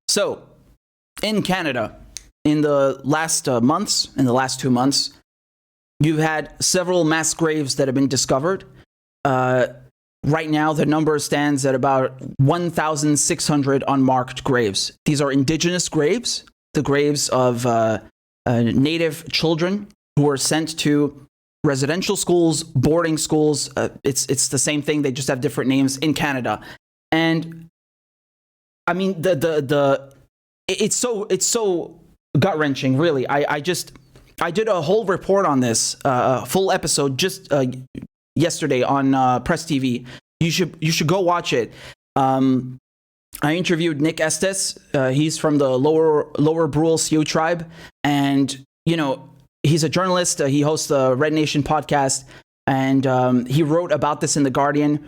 So, in Canada, in the last months, in the last 2 months, you've had several mass graves that have been discovered. Right now, the number stands at about 1,600 unmarked graves. These are Indigenous graves, the graves of Native children who were sent to residential schools, boarding schools. It's the same thing. They just have different names in Canada. And I mean, it's so gut wrenching, really. I did a whole report on this, full episode just yesterday on Press TV. You should go watch it. I interviewed Nick Estes. He's from the Lower Brule Sioux tribe, and he's a journalist. He hosts the Red Nation podcast, and he wrote about this in The Guardian.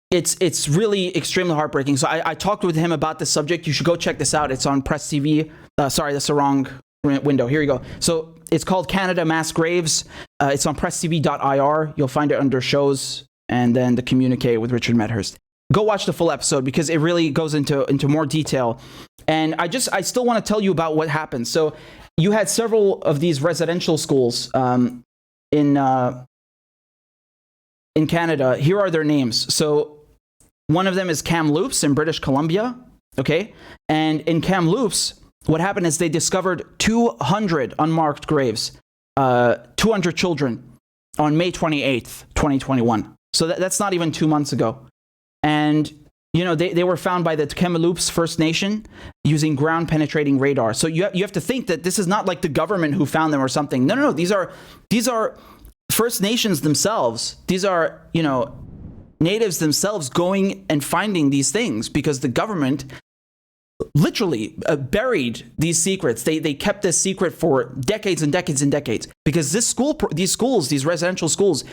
It's really extremely heartbreaking. So I talked with him about this subject. You should go check this out. It's on Press TV. Sorry, that's the wrong window. Here you go. So it's called Canada Mass Graves. It's on presstv.ir. You'll find it under shows and then the communique with Richard Medhurst. Go watch the full episode because it really goes into more detail. And I still want to tell you about what happened. So you had several of these residential schools in Canada. Here are their names. So one of them is Kamloops in British Columbia. Okay. And in Kamloops, what happened is they discovered 200 unmarked graves, 200 children on May 28th, 2021. So that's not even 2 months ago. And, they were found by the Kamloops First Nation using ground-penetrating radar. So you have to think that this is not like the government who found them or something. No. These are First Nations themselves. These are, natives themselves going and finding these things because the government literally buried these secrets. They kept this secret for decades and decades and decades because these residential schools,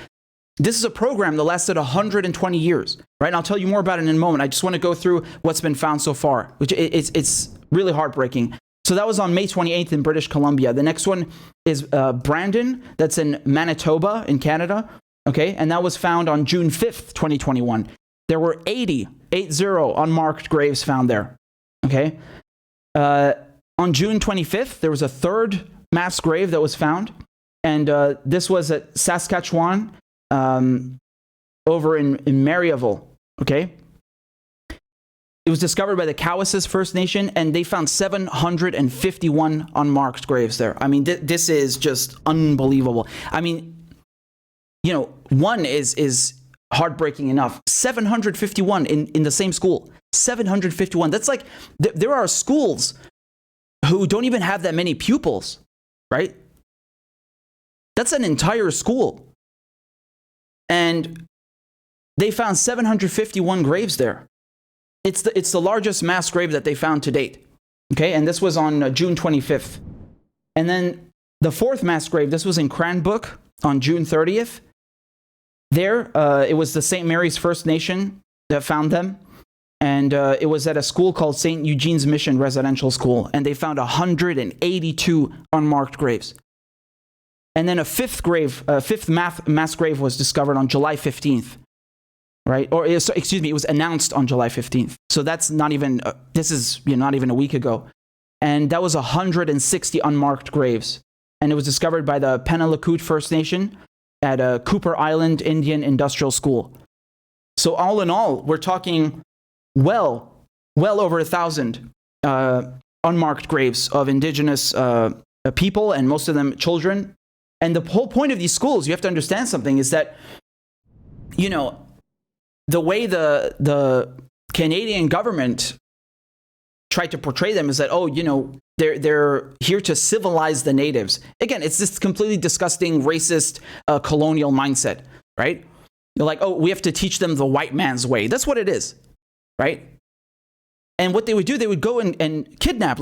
this is a program that lasted 120 years, right? And I'll tell you more about it in a moment. I just want to go through what's been found so far, which it's really heartbreaking. So that was on May 28th in British Columbia. The next one is Brandon. That's in Manitoba in Canada. Okay. And that was found on June 5th, 2021. There were 80 unmarked graves found there. Okay. On June 25th, there was a third mass grave that was found. And this was at Saskatchewan, over in Mariaville. Okay. It was discovered by the Cowessess First Nation, and they found 751 unmarked graves there. I mean, this is just unbelievable. I mean, one is heartbreaking enough. 751 in the same school. 751. That's like, there are schools who don't even have that many pupils, right? That's an entire school. And they found 751 graves there. It's the largest mass grave that they found to date. Okay, and this was on June 25th. And then the fourth mass grave, this was in Cranbrook on June 30th. There, it was the St. Mary's First Nation that found them. And it was at a school called St. Eugene's Mission Residential School. And they found 182 unmarked graves. And then a fifth mass grave was discovered on July 15th. Right? Or, excuse me, it was announced on July 15th. So that's not even, this is not even a week ago. And that was 160 unmarked graves. And it was discovered by the Penalacoot First Nation at Cooper Island Indian Industrial School. So all in all, we're talking well over 1,000 unmarked graves of Indigenous people, and most of them children. And the whole point of these schools, you have to understand something, is that, the way the Canadian government tried to portray them is that, they're here to civilize the natives. Again, it's this completely disgusting, racist, colonial mindset, right? You're like, we have to teach them the white man's way. That's what it is, right? And what they would do, they would go and kidnap,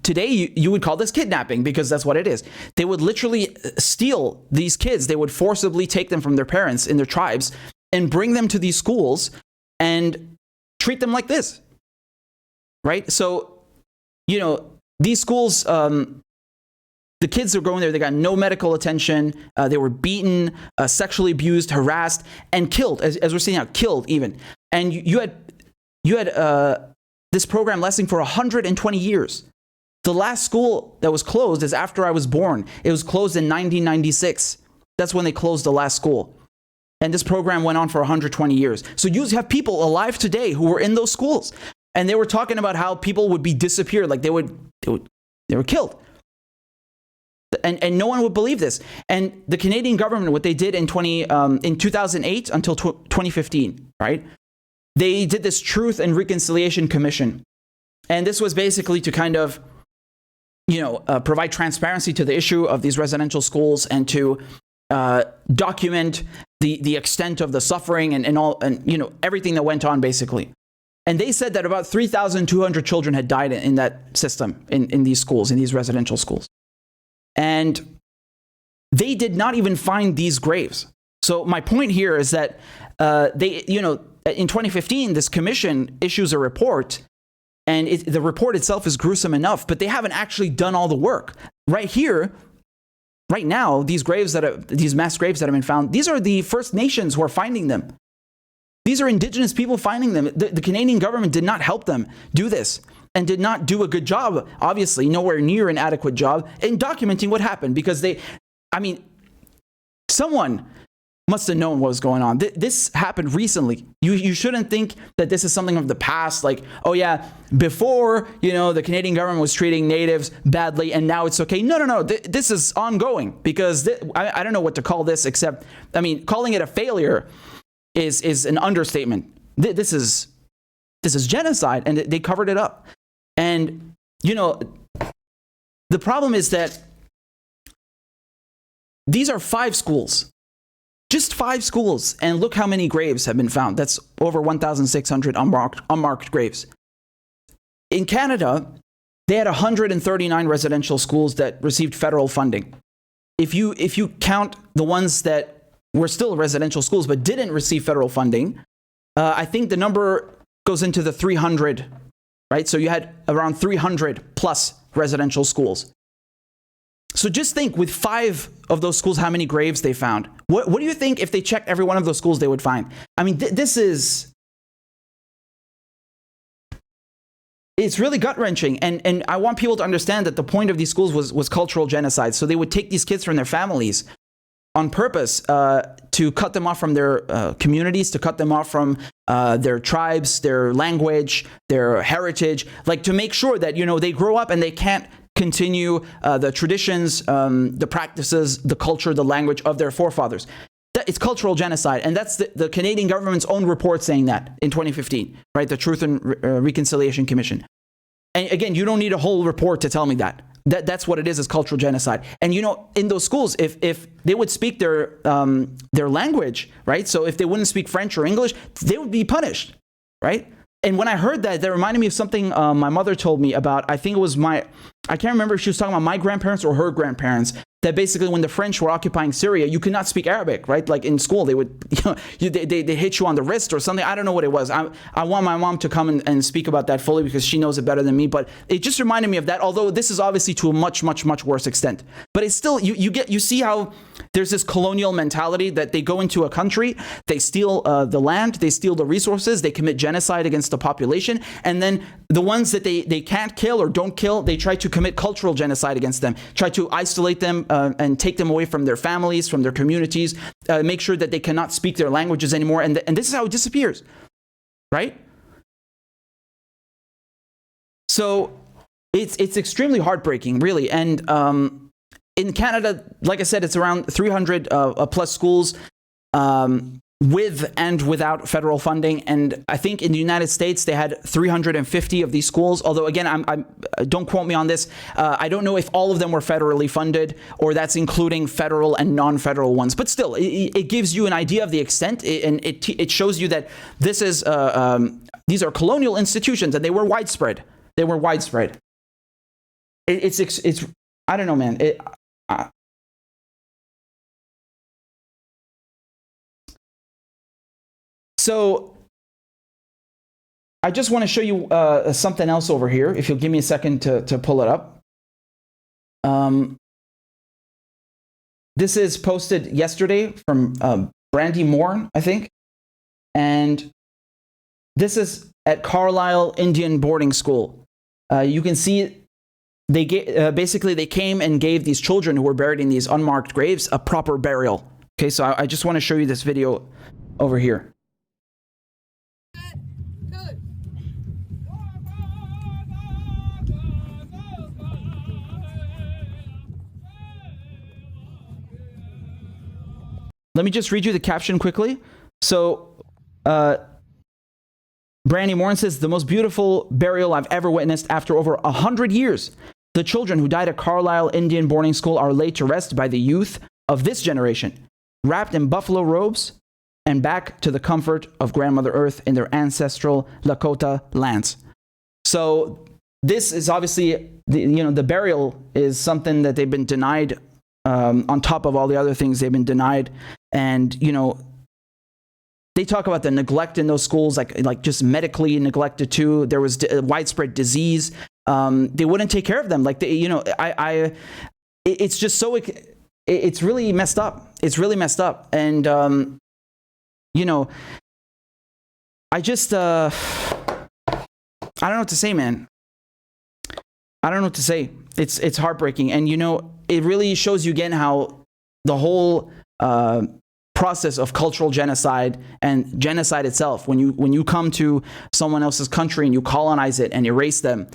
today you would call this kidnapping because that's what it is. They would literally steal these kids. They would forcibly take them from their parents in their tribes and bring them to these schools and treat them like this, right? So, these schools, the kids are going there, they got no medical attention, they were beaten, sexually abused, harassed, and killed, as we're seeing now, killed even. And you had this program lasting for 120 years. The last school that was closed is after I was born. It was closed in 1996. That's when they closed the last school. And this program went on for 120 years. So you have people alive today who were in those schools. And they were talking about how people would be disappeared, like they were killed. And no one would believe this. And the Canadian government, what they did in 2008 until 2015, right? They did this Truth and Reconciliation Commission. And this was basically to kind of, provide transparency to the issue of these residential schools and to document the extent of the suffering and everything that went on, basically. And they said that about 3,200 children had died in that system, in these schools, in these residential schools. And they did not even find these graves. So my point here is that in 2015, this commission issues a report, and the report itself is gruesome enough, but they haven't actually done all the work. Right here, right now, these mass graves that have been found, these are the First Nations who are finding them. These are Indigenous people finding them. The Canadian government did not help them do this and did not do a good job, obviously, nowhere near an adequate job in documenting what happened, because someone must have known what was going on. This happened recently. You shouldn't think that this is something of the past, like, oh yeah, before, the Canadian government was treating natives badly and now it's okay. No. This is ongoing, because I don't know what to call this, except, calling it a failure is an understatement. This is genocide, and they covered it up. And, the problem is that these are 5 schools. Just 5 schools, and look how many graves have been found. That's over 1,600 unmarked graves. In Canada, they had 139 residential schools that received federal funding. If you count the ones that were still residential schools but didn't receive federal funding, I think the number goes into the 300, right? So you had around 300 plus residential schools. So just think, with 5 of those schools, how many graves they found. What do you think if they checked every one of those schools they would find? This is... It's really gut-wrenching. And I want people to understand that the point of these schools was cultural genocide. So they would take these kids from their families on purpose to cut them off from their communities, to cut them off from their tribes, their language, their heritage, like to make sure that, they grow up and they can't continue the traditions, the practices, the culture, the language of their forefathers. It's cultural genocide, and that's the Canadian government's own report saying that in 2015, right? The Truth and Reconciliation Commission. And again, you don't need a whole report to tell me that. That's what it is cultural genocide. And in those schools, if they would speak their language, right? So if they wouldn't speak French or English, they would be punished, right? And when I heard that reminded me of something my mother told me about. I think it was I can't remember if she was talking about my grandparents or her grandparents, that basically when the French were occupying Syria, you could not speak Arabic, right? Like in school, they would, they hit you on the wrist or something. I don't know what it was. I want my mom to come and speak about that fully, because she knows it better than me. But it just reminded me of that, although this is obviously to a much, much, much worse extent. But it's still, you see how there's this colonial mentality that they go into a country, they steal the land, they steal the resources, they commit genocide against the population, and then the ones that they can't kill or don't kill, they try to commit cultural genocide against them, try to isolate them and take them away from their families, from their communities, make sure that they cannot speak their languages anymore. And this is how it disappears, right? So it's extremely heartbreaking, really. And in Canada, like I said, it's around 300 plus schools with and without federal funding. And I think in the United States, they had 350 of these schools. Although, again, don't quote me on this. I don't know if all of them were federally funded, or that's including federal and non-federal ones. But still, it gives you an idea of the extent, and it shows you that this is these are colonial institutions, and they were widespread. They were widespread. It's I don't know, man. So I just want to show you something else over here. If you'll give me a second to pull it up. This is posted yesterday from Brandy Moore, I think. And This is at Carlisle Indian boarding school. You can see they basically they came and gave these children who were buried in these unmarked graves a proper burial. Okay, so I just want to show you this video over here. Let me just read you the caption quickly. So, Brandy Morin says, the most beautiful burial I've ever witnessed after over 100 years. The children who died at Carlisle Indian boarding school are laid to rest by the youth of this generation, wrapped in buffalo robes and back to the comfort of Grandmother Earth in their ancestral Lakota lands. So this is obviously, the burial is something that they've been denied on top of all the other things they've been denied. And, they talk about the neglect in those schools, like just medically neglected too. There was widespread disease. They wouldn't take care of them. Like, it's just so, it's really messed up. It's really messed up. And, I just, I don't know what to say, man. I don't know what to say. It's heartbreaking. And, it really shows you again how the whole, process of cultural genocide and genocide itself, when you come to someone else's country and you colonize it and erase them,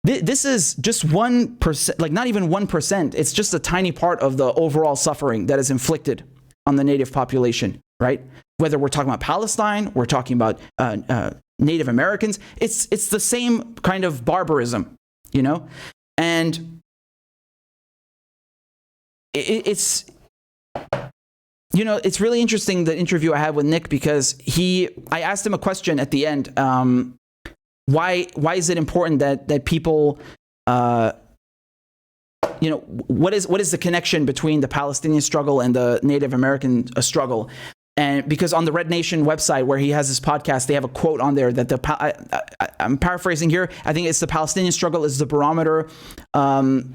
this is just 1%, like not even 1%. It's just a tiny part of the overall suffering that is inflicted on the native population, right? Whether we're talking about Palestine, we're talking about Native Americans, it's the same kind of barbarism, and it's really interesting, the interview I had with Nick, because I asked him a question at the end. Why is it important that people, what is the connection between the Palestinian struggle and the Native American struggle? And because on the Red Nation website where he has his podcast, they have a quote on there that I'm paraphrasing here. I think it's the Palestinian struggle is the barometer hold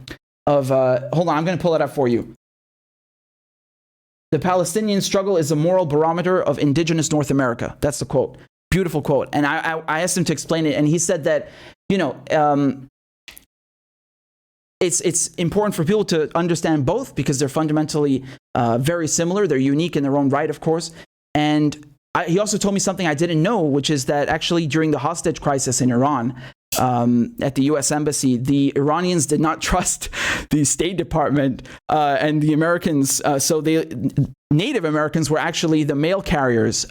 on, I'm going to pull it up for you. The Palestinian struggle is a moral barometer of indigenous North America. That's the quote. Beautiful quote. And I asked him to explain it, and he said that, it's important for people to understand both because they're fundamentally very similar. They're unique in their own right, of course. And he also told me something I didn't know, which is that actually during the hostage crisis in Iran, at the U.S. Embassy, the Iranians did not trust the State Department and the Americans. So the Native Americans were actually the mail carriers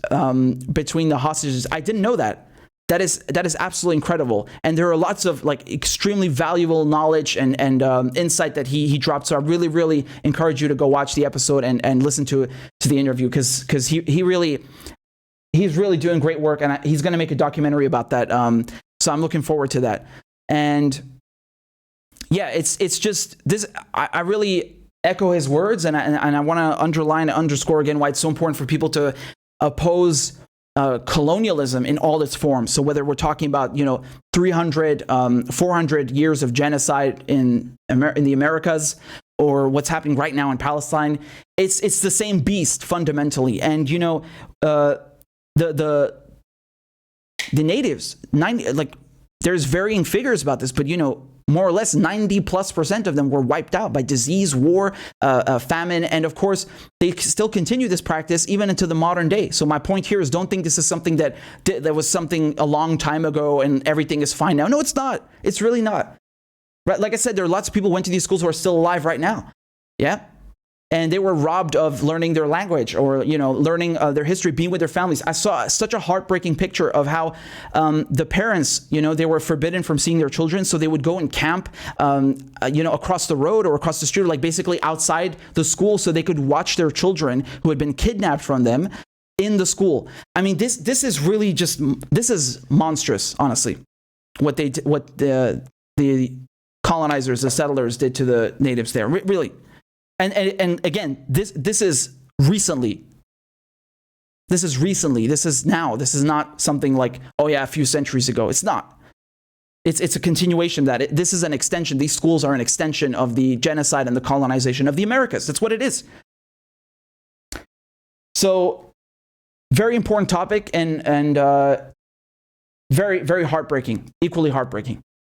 between the hostages. I didn't know that. That is absolutely incredible. And there are lots of extremely valuable knowledge and insight that he dropped. So I really, really encourage you to go watch the episode and listen to the interview because he's really doing great work, and he's going to make a documentary about that. So I'm looking forward to that. And yeah, it's just this. I really echo his words, and I want to underline and underscore again why it's so important for people to oppose colonialism in all its forms. So whether we're talking about 300, 400 years of genocide in the Americas, or what's happening right now in Palestine, it's the same beast fundamentally. And the natives, there's varying figures about this, but more or less 90+% of them were wiped out by disease, war, famine, and of course they still continue this practice even into the modern day. So my point here is, don't think this is something that was something a long time ago and everything is fine now. No, it's not. It's really not. Right? Like I said, there are lots of people who went to these schools who are still alive right now. Yeah. And they were robbed of learning their language or, learning their history, being with their families. I saw such a heartbreaking picture of how the parents, they were forbidden from seeing their children. So they would go and camp, across the road or across the street, basically outside the school, so they could watch their children who had been kidnapped from them in the school. I mean, this is really this is monstrous, honestly, what the colonizers, the settlers did to the natives there. Really. And again, this is recently. This is recently. This is now. This is not something like, a few centuries ago. It's not. It's a continuation of that. This is an extension. These schools are an extension of the genocide and the colonization of the Americas. That's what it is. So Very important topic and very, very heartbreaking, equally heartbreaking.